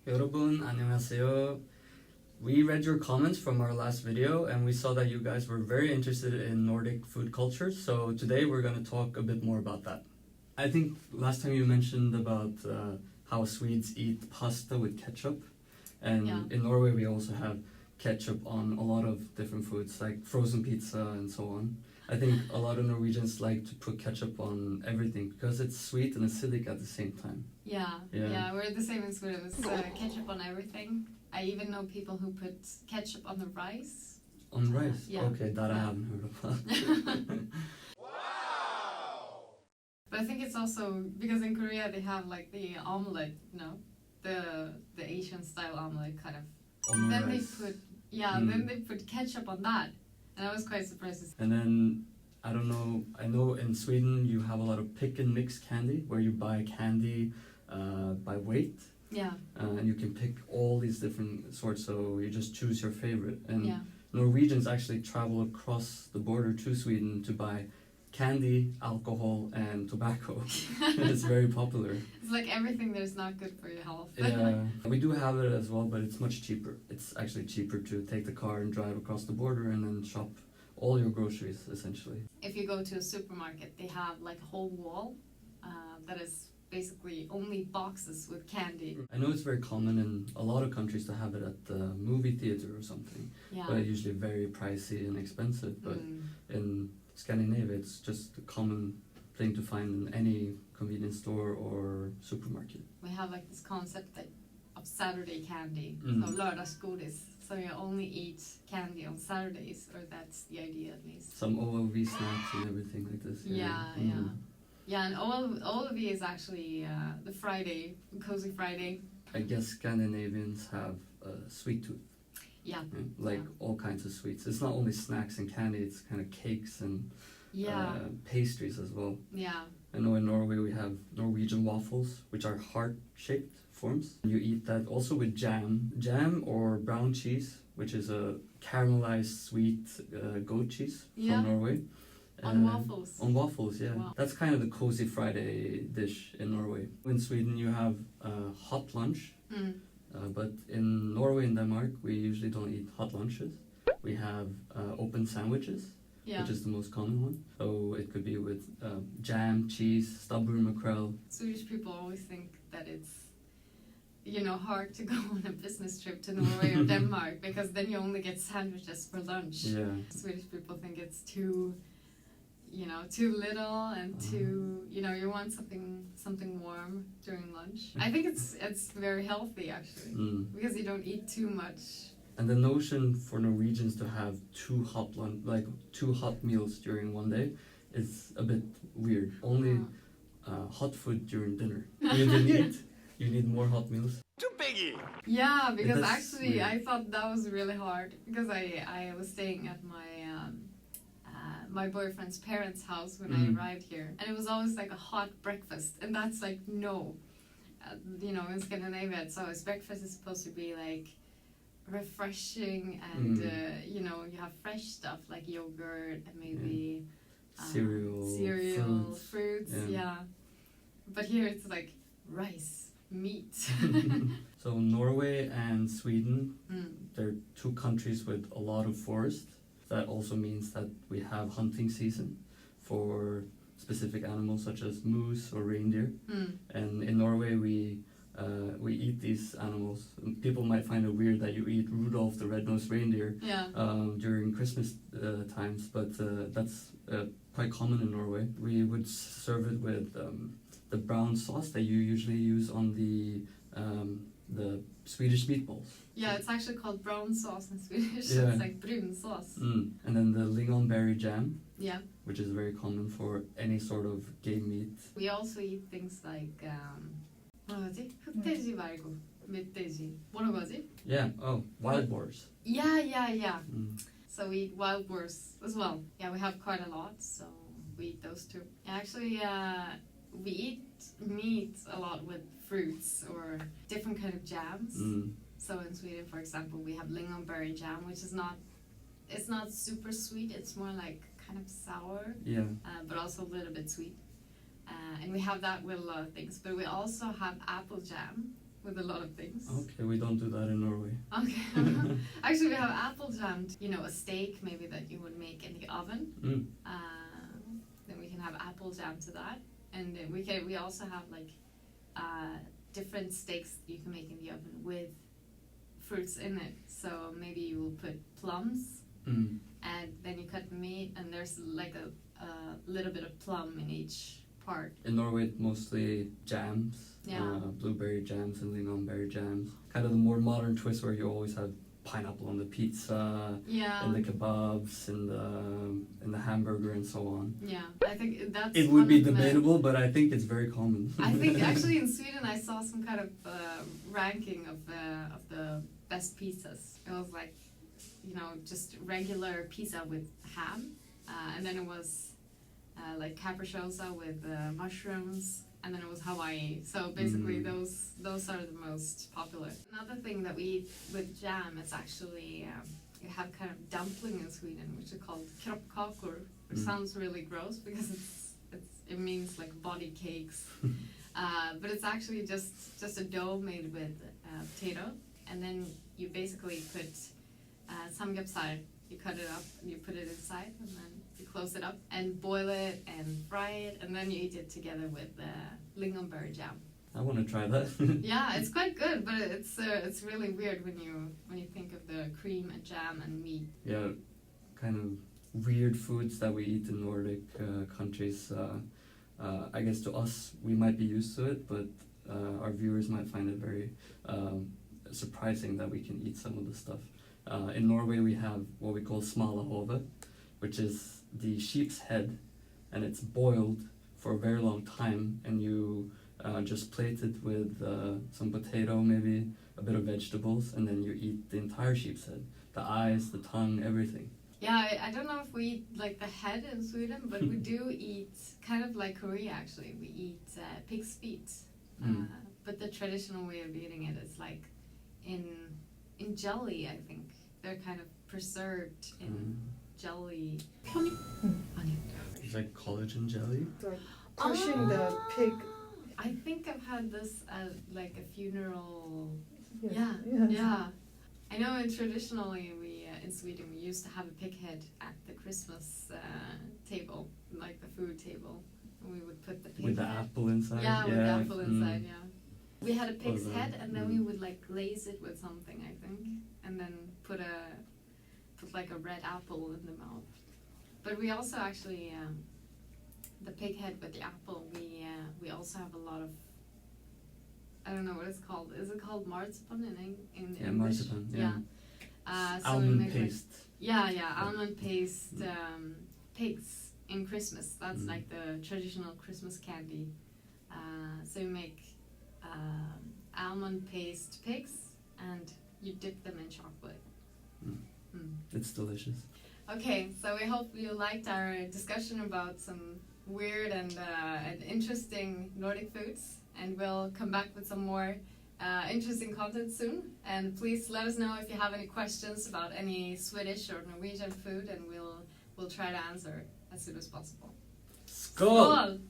여러분, 안녕하세요. We read your comments from our last video and we saw that you guys were very interested in Nordic food culture, so today we're going to talk a bit more about that. I think last time you mentioned about how Swedes eat pasta with ketchup, and in Norway we also have ketchup on a lot of different foods like frozen pizza and so on. I think a lot of Norwegians like to put ketchup on everything because it's sweet and acidic at the same time. Yeah, we're the same in Sweden. It's ketchup on everything. I even know people who put ketchup on the rice. On rice? Yeah. Okay, that I haven't heard about. Wow! But I think it's also because in Korea they have like the omelette, the Asian style omelette kind of. On then rice. they put then they put ketchup on that. And I was quite surprised to see. And then, I don't know, I know in Sweden you have a lot of pick and mix candy where you buy candy by weight. Yeah. And you can pick all these different sorts, so you just choose your favorite. And Yeah. Norwegians actually travel across the border to Sweden to buy candy, alcohol, and tobacco. It's very popular. It's like everything that's not good for your health. Yeah, we do have it as well, but it's much cheaper. It's actually cheaper to take the car and drive across the border and then shop all your groceries, essentially. If you go to a supermarket, they have like a whole wall that is basically only boxes with candy. I know it's very common in a lot of countries to have it at the movie theater or something, but it's usually very pricey and expensive. But in Scandinavia, it's just a common thing to find in any convenience store or supermarket. We have like this concept of Saturday candy, so lördagsgodis. So you only eat candy on Saturdays, or that's the idea at least. Some OLV snacks and everything like this. Yeah, and OLV is actually the Friday, Cozy Friday. I guess Scandinavians have a sweet tooth. Yeah. All kinds of sweets. It's not only snacks and candy, it's kind of cakes and pastries as well. Yeah. I know in Norway we have Norwegian waffles, which are heart-shaped forms. You eat that also with jam or brown cheese, which is a caramelized sweet goat cheese from Norway. On waffles. On waffles, yeah. Wow. That's kind of the cozy Friday dish in Norway. In Sweden you have hot lunch. But in Norway and Denmark, we usually don't eat hot lunches. We have open sandwiches, which is the most common one. So it could be with jam, cheese, stubborn mackerel. Swedish people always think that it's, hard to go on a business trip to Norway or Denmark because then you only get sandwiches for lunch. Yeah. Swedish people think it's too little and too, you want something warm during lunch. I think it's very healthy actually because you don't eat too much. And the notion for Norwegians to have two hot meals during one day is a bit weird. Only hot food during dinner. You need more hot meals. Too biggie! Yeah, because That's actually weird. I thought that was really hard because I was staying at my boyfriend's parents' house when I arrived here, and it was always like a hot breakfast, and that's like no. In Scandinavia, it's always breakfast is supposed to be like refreshing and you have fresh stuff like yogurt and maybe cereal, fruits, but here it's like rice, meat. So Norway and Sweden, they're two countries with a lot of forest. That also means that we have hunting season for specific animals such as moose or reindeer. And in Norway we eat these animals. People might find it weird that you eat Rudolph the red-nosed reindeer during Christmas times, but that's quite common in Norway. We would serve it with the brown sauce that you usually use on the Swedish meatballs. Yeah, it's actually called brown sauce in Swedish. Yeah. It's like brunsauce. And then the lingonberry jam, Yeah. which is very common for any sort of game meat. We also eat things like 뭐라지? 흑돼지 말고 멧돼지. 뭐라고 하지? Yeah, wild boars. Yeah. So we eat wild boars as well. Yeah, we have quite a lot, so we eat those too. Actually, we eat meat a lot with fruits or different kind of jams. So in Sweden, for example, we have lingonberry jam, which is not super sweet. It's more like kind of sour, but also a little bit sweet. And we have that with a lot of things. But we also have apple jam, with a lot of things. Okay, we don't do that in Norway. Okay. Actually, we have apple jam. You know, a steak maybe that you would make in the oven. Then we can have apple jam to that, and then we also have like different steaks you can make in the oven with fruits in it. So maybe you will put plums, and then you cut meat, and there's like a little bit of plum in each part. In Norway, mostly jams, blueberry jams and lingonberry jams. Kind of the more modern twist where you always have pineapple on the pizza, in the kebabs, in the hamburger, and so on. Yeah, I think that's. It would be debatable, but I think it's very common. I think actually in Sweden I saw some kind of ranking of the best pizzas. It was like, you know, just regular pizza with ham, and then it was like capriciosa with mushrooms, and then it was Hawaii. So basically those are the most popular. Another thing that we eat with jam is actually you have kind of dumpling in Sweden, which is called kroppkakor, which sounds really gross because it means like body cakes. But it's actually just a dough made with potato, and then you basically put samgyeopsal. You cut it up and you put it inside, and then you close it up and boil it and fry it, and then you eat it together with lingonberry jam. I want to try that. Yeah, it's quite good, but it's really weird when you think of the cream and jam and meat. Yeah, kind of weird foods that we eat in Nordic countries. I guess to us we might be used to it, but our viewers might find it very surprising that we can eat some of the stuff. In Norway we have what we call smalahove, which is the sheep's head, and it's boiled for a very long time, and you just plate it with some potato, maybe a bit of vegetables, and then you eat the entire sheep's head, the eyes, the tongue, everything. Yeah, I don't know if we eat like the head in Sweden, but we do eat kind of like Korea actually. We eat pig's feet, but the traditional way of eating it is like in jelly. I think they're kind of preserved in jelly. It's like collagen jelly. Like crushing the pig. I think I've had this at like a funeral. Yes. Yeah. I know traditionally we in Sweden we used to have a pig head at the Christmas table, like the food table. And we would put the pig with the head. apple inside. Yeah, with the apple inside. Yeah. We had a pig's Or the- head, and then we would like glaze it with something, I think, and then put like a red apple in the mouth. But we also actually the pig head with the apple. We also have a lot of, I don't know what it's called. Is it called marzipan in English? Marzipan. Yeah. So we Almond make paste. almond paste pigs in Christmas. That's like the traditional Christmas candy. So you make almond paste pigs, and you dip them in chocolate. It's delicious. Okay, so we hope you liked our discussion about some weird and interesting Nordic foods, and we'll come back with some more interesting content soon. And please let us know if you have any questions about any Swedish or Norwegian food, and we'll try to answer as soon as possible. Skål! Skål!